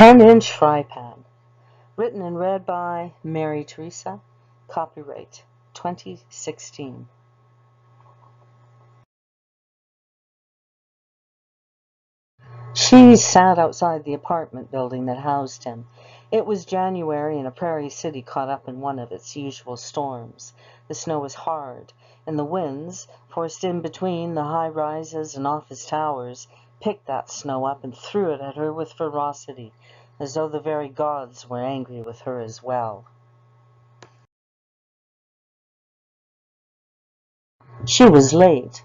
10-inch Frypan. Written and read by Mary Teresa. Copyright 2016. She sat outside the apartment building that housed him. It was January, and a prairie city caught up in one of its usual storms. The snow was hard, and the winds, forced in between the high rises and office towers, picked that snow up and threw it at her with ferocity, as though the very gods were angry with her as well. She was late.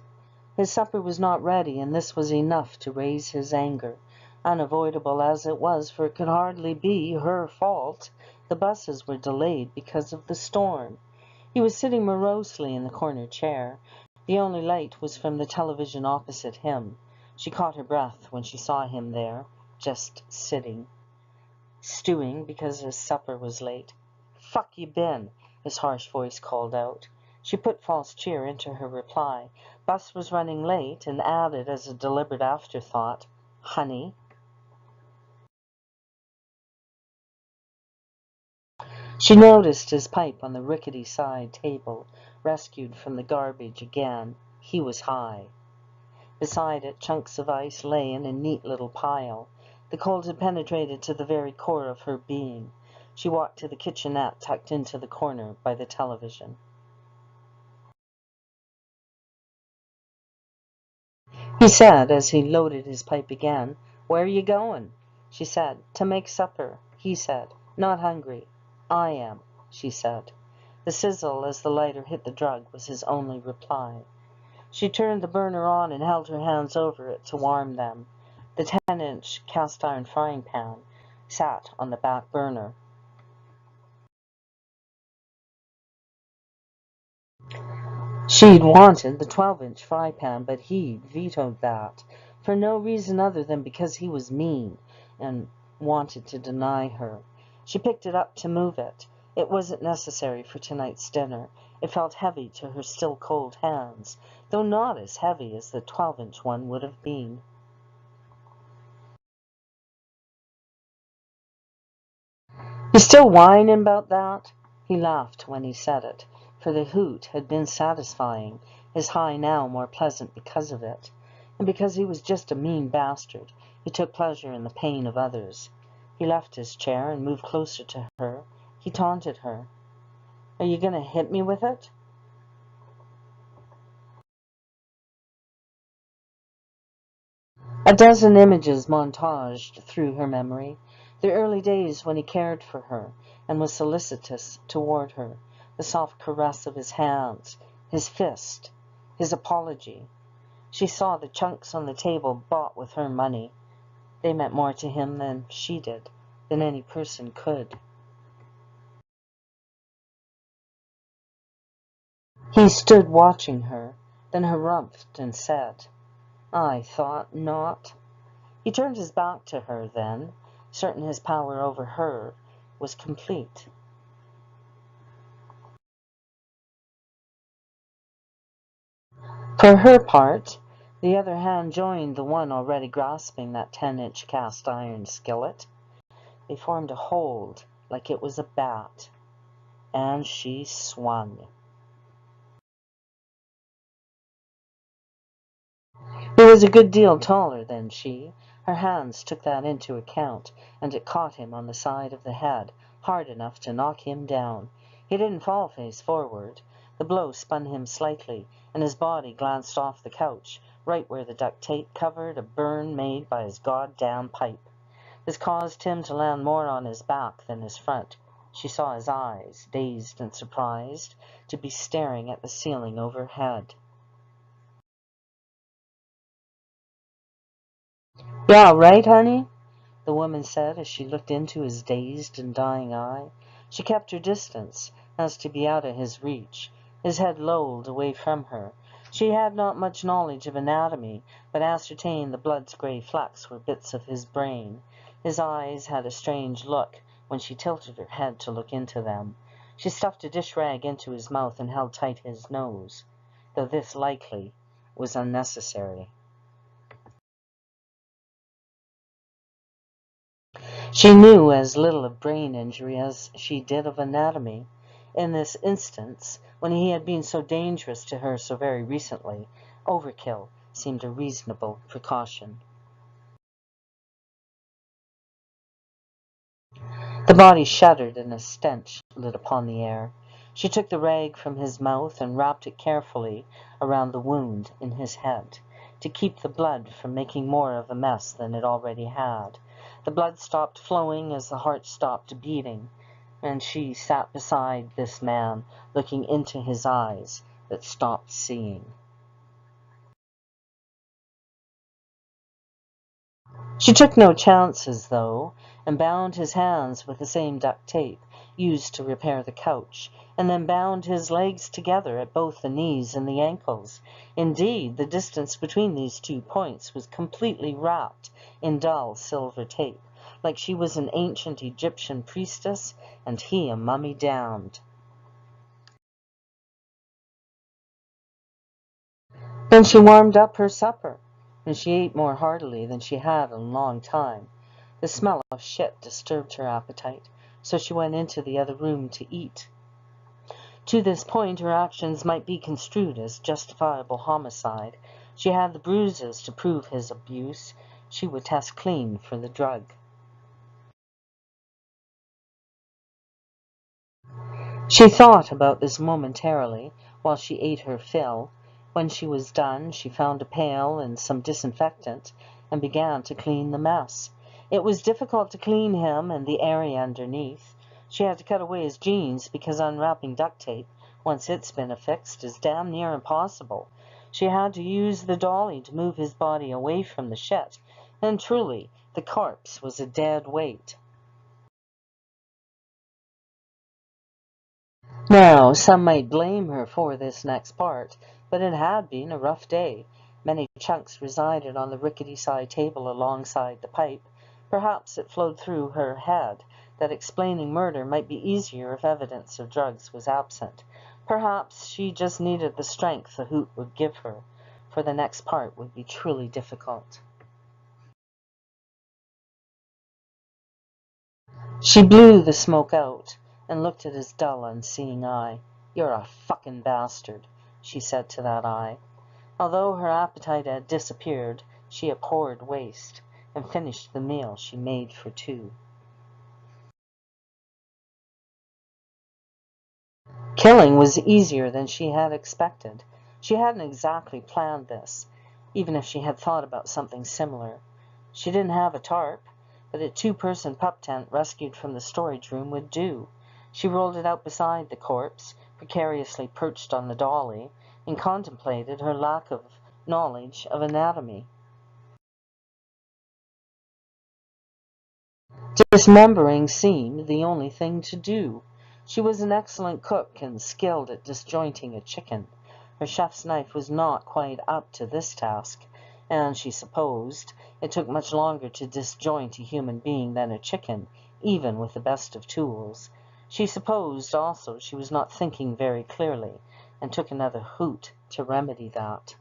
His supper was not ready, and this was enough to raise his anger. Unavoidable as it was, for it could hardly be her fault. The buses were delayed because of the storm. He was sitting morosely in the corner chair. The only light was from the television opposite him. She caught her breath when she saw him there, just sitting, stewing because his supper was late. "Fuck you been?" his harsh voice called out. She put false cheer into her reply. Bus was running late, and added as a deliberate afterthought, "Honey." She noticed his pipe on the rickety side table, rescued from the garbage again. He was high. Beside it, chunks of ice lay in a neat little pile. The cold had penetrated to the very core of her being. She walked to the kitchenette tucked into the corner by the television. He said as he loaded his pipe again, "Where are you going?" She said, "To make supper." He said, "Not hungry." "I am," she said. The sizzle as the lighter hit the drug was his only reply. She turned the burner on and held her hands over it to warm them. The 10-inch cast-iron frying pan sat on the back burner. She'd wanted the 12-inch fry pan, but he vetoed that, for no reason other than because he was mean and wanted to deny her. She picked it up to move it. It wasn't necessary for tonight's dinner. It felt heavy to her still cold hands, though not as heavy as the 12-inch one would have been. "You still whining about that?" He laughed when he said it, for the hoot had been satisfying, his high now more pleasant because of it. And because he was just a mean bastard, he took pleasure in the pain of others. He left his chair and moved closer to her. He taunted her. "Are you going to hit me with it?" A dozen images montaged through her memory. The early days when he cared for her and was solicitous toward her, the soft caress of his hands, his fist, his apology. She saw the chunks on the table bought with her money. They meant more to him than she did, than any person could. He stood watching her, then harumphed and said, "I thought not." He turned his back to her then, certain his power over her was complete. For her part, the other hand joined the one already grasping that 10-inch cast-iron skillet. They formed a hold like it was a bat, and she swung. He was a good deal taller than she. Her hands took that into account, and it caught him on the side of the head, hard enough to knock him down. He didn't fall face forward. The blow spun him slightly, and his body glanced off the couch, right where the duct tape covered a burn made by his goddamn pipe. This caused him to land more on his back than his front. She saw his eyes, dazed and surprised, to be staring at the ceiling overhead. "You all right, honey?" the woman said as she looked into his dazed and dying eye. She kept her distance, as to be out of his reach. His head lolled away from her. She had not much knowledge of anatomy, but ascertained the blood's gray flecks were bits of his brain. His eyes had a strange look when she tilted her head to look into them. She stuffed a dish rag into his mouth and held tight his nose, though this likely was unnecessary. She knew as little of brain injury as she did of anatomy. In this instance, when he had been so dangerous to her so very recently, overkill seemed a reasonable precaution. The body shuddered and a stench lit upon the air. She took the rag from his mouth and wrapped it carefully around the wound in his head, to keep the blood from making more of a mess than it already had. The blood stopped flowing as the heart stopped beating, and she sat beside this man, looking into his eyes that stopped seeing. She took no chances, though, and bound his hands with the same duct tape used to repair the couch, and then bound his legs together at both the knees and the ankles. Indeed, the distance between these 2 points was completely wrapped in dull silver tape, like she was an ancient Egyptian priestess and he a mummy damned. Then she warmed up her supper, and she ate more heartily than she had in a long time. The smell of shit disturbed her appetite, so she went into the other room to eat. To this point her actions might be construed as justifiable homicide. She had the bruises to prove his abuse. She would test clean for the drug. She thought about this momentarily while she ate her fill. When she was done, she found a pail and some disinfectant and began to clean the mess. It was difficult to clean him and the area underneath. She had to cut away his jeans because unwrapping duct tape, once it's been affixed, is damn near impossible. She had to use the dolly to move his body away from the shit, and truly, the corpse was a dead weight. Now, some might blame her for this next part, but it had been a rough day. Many chunks resided on the rickety side table alongside the pipe. Perhaps it flowed through her head that explaining murder might be easier if evidence of drugs was absent. Perhaps she just needed the strength the hoot would give her, for the next part would be truly difficult. She blew the smoke out and looked at his dull, unseeing eye. "You're a fucking bastard," she said to that eye. Although her appetite had disappeared, she abhorred waste, and finished the meal she made for 2. Killing was easier than she had expected. She hadn't exactly planned this, even if she had thought about something similar. She didn't have a tarp, but a 2-person pup tent rescued from the storage room would do. She rolled it out beside the corpse, precariously perched on the dolly, and contemplated her lack of knowledge of anatomy. Dismembering seemed the only thing to do. She was an excellent cook and skilled at disjointing a chicken. Her chef's knife was not quite up to this task, and she supposed it took much longer to disjoint a human being than a chicken, even with the best of tools. She supposed also she was not thinking very clearly, and took another hoot to remedy that.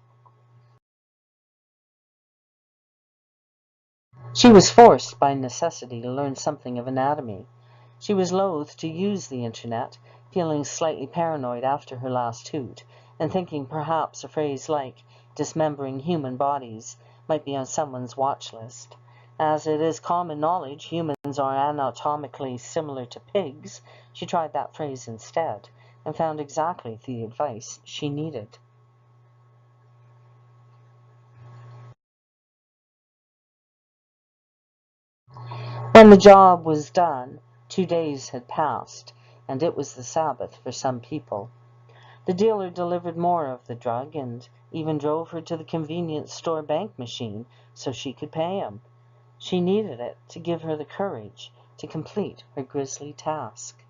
She was forced by necessity to learn something of anatomy. She was loath to use the internet, feeling slightly paranoid after her last hoot, and thinking perhaps a phrase like dismembering human bodies might be on someone's watch list. As it is common knowledge humans are anatomically similar to pigs, she tried that phrase instead, and found exactly the advice she needed. When the job was done, 2 days had passed, and it was the Sabbath for some people. The dealer delivered more of the drug and even drove her to the convenience store bank machine so she could pay him. She needed it to give her the courage to complete her grisly task.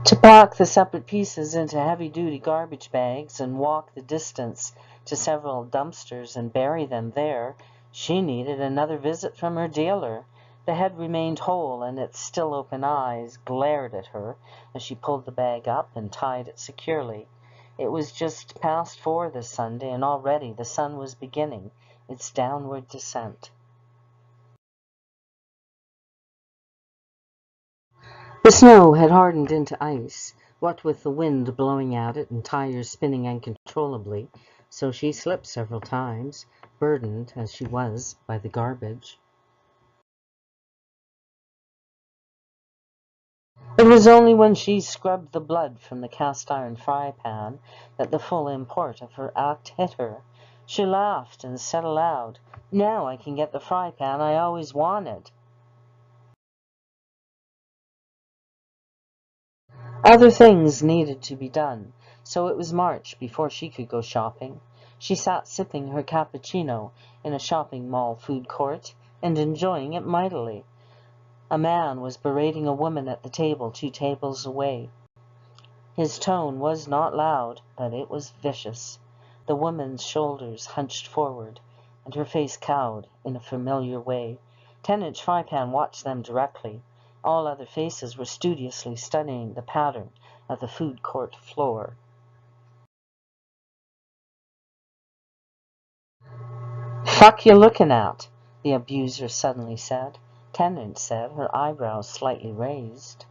To pack the separate pieces into heavy-duty garbage bags and walk the distance to several dumpsters and bury them there, she needed another visit from her dealer. The head remained whole, and its still open eyes glared at her as she pulled the bag up and tied it securely. It was just past 4 this Sunday, and already the sun was beginning, its downward descent. The snow had hardened into ice, what with the wind blowing at it and tires spinning uncontrollably, so she slipped several times, burdened as she was by the garbage. It was only when she scrubbed the blood from the cast-iron fry-pan that the full import of her act hit her. She laughed and said aloud, "Now I can get the fry-pan I always wanted." Other things needed to be done, so it was March before she could go shopping. She sat sipping her cappuccino in a shopping mall food court and enjoying it mightily. A man was berating a woman at the table 2 tables away. His tone was not loud, but it was vicious. The woman's shoulders hunched forward, and her face cowed in a familiar way. 10-inch Frypan watched them directly. All other faces were studiously studying the pattern of the food court floor. "Fuck you looking at?" the abuser suddenly said. 10-inch said, her eyebrows slightly raised.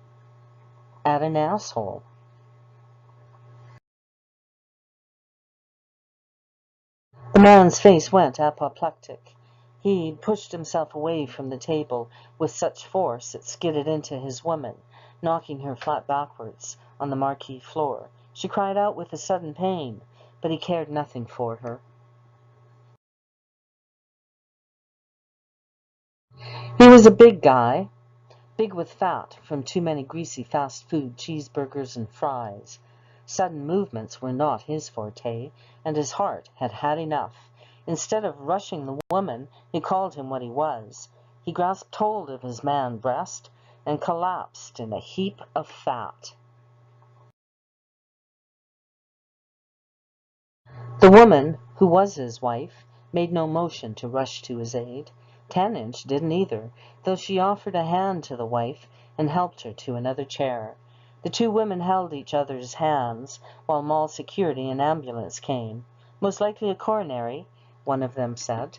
"At an asshole." The man's face went apoplectic. He pushed himself away from the table with such force it skidded into his woman, knocking her flat backwards on the marquee floor. She cried out with a sudden pain, but he cared nothing for her. He was a big guy, big with fat from too many greasy fast food cheeseburgers and fries. Sudden movements were not his forte, and his heart had had enough. Instead of rushing the woman, he called him what he was. He grasped hold of his man breast and collapsed in a heap of fat. The woman, who was his wife, made no motion to rush to his aid. 10-inch didn't either, though she offered a hand to the wife and helped her to another chair. The two women held each other's hands while mall security and ambulance came. "Most likely a coronary," one of them said.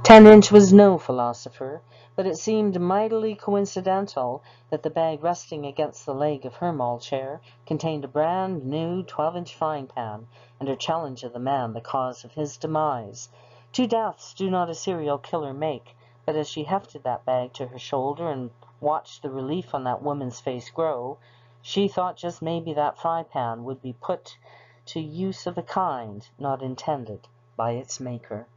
10-inch was no philosopher, but it seemed mightily coincidental that the bag resting against the leg of her mall chair contained a brand new 12-inch frying pan, and her challenge of the man the cause of his demise. 2 deaths do not a serial killer make, but as she hefted that bag to her shoulder and watched the relief on that woman's face grow, she thought just maybe that fry pan would be put to use of a kind not intended by its maker.